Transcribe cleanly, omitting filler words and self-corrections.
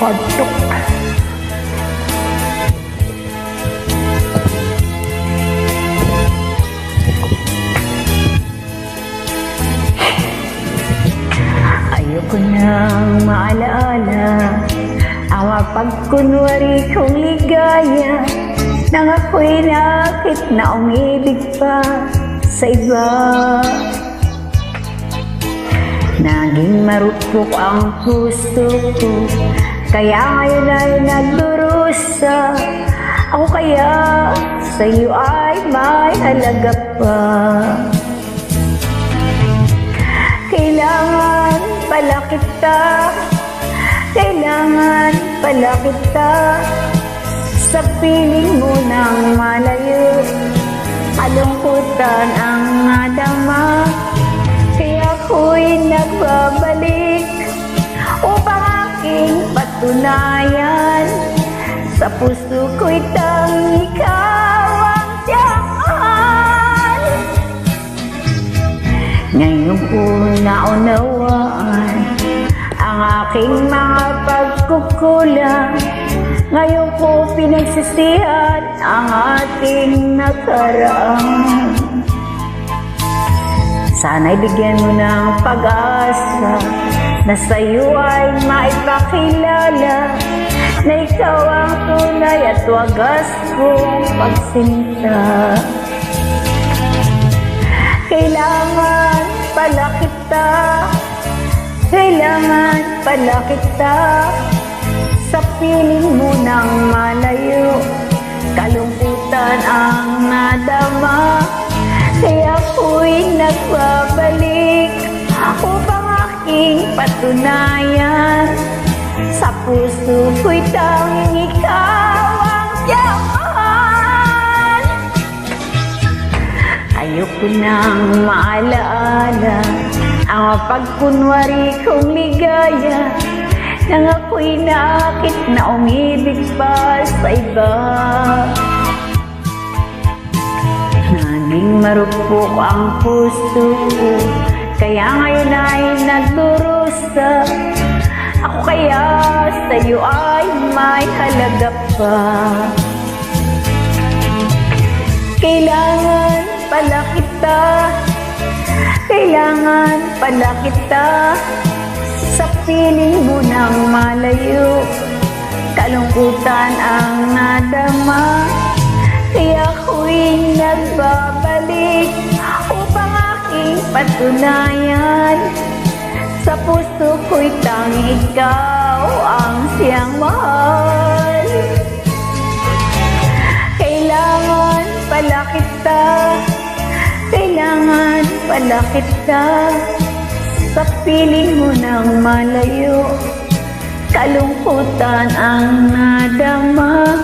padtok. Ayoko nang maalaala ang mapagkunwari kong ligaya nang ako'y nakit na umibig pa sa iba. Naging marupok ang puso ko, kaya ngayon ay nagdurusa. Ako kaya sa'yo ay may halaga pa. Kailangan pala kita, kailangan pala kita. Sa piling mo nang malayo, kalungkutan ang nadama. Kaya ako'y nagbabalik upang aking patunayan. Sa puso ko'y tanging ikaw ang tiyakan. Ngayon ko naunawaan ang aking mga pagkukulang. Ngayon ko pinagsisihan ang ating nakaraan. Sana'y bigyan mo ng pag-asa na sa'yo ay maipakilala na ikaw ang tunay at wagas kong pagsinta. Kailangan pala kita, kailangan pala kita. Sa piling mo nang malayo, kalungkutan ang nadama. Kaya ako'y nagbabalik upang aking patunayan. Sa puso ko'y tanging ikaw ang tiyakan. Ayoko nang maalaala ang pagkunwari kong ligaya nang ako'y nakit na umibig pa sa iba. Naging marupok ang puso ko, kaya ngayon ay nagdurusa. Ako kaya sa'yo ay may halaga pa. Kailangan pala kita, kailangan pala kita. Sa piling mo nang malayo, kalungkutan ang nadama. Kaya ako'y nagbabalik upang aking patunayan. Sa puso ko'y tanging ikaw ang siyang mahal. Kailangan pala kita, kailangan pala kita. Sa piling mo nang malayo, kalungkutan ang nadama.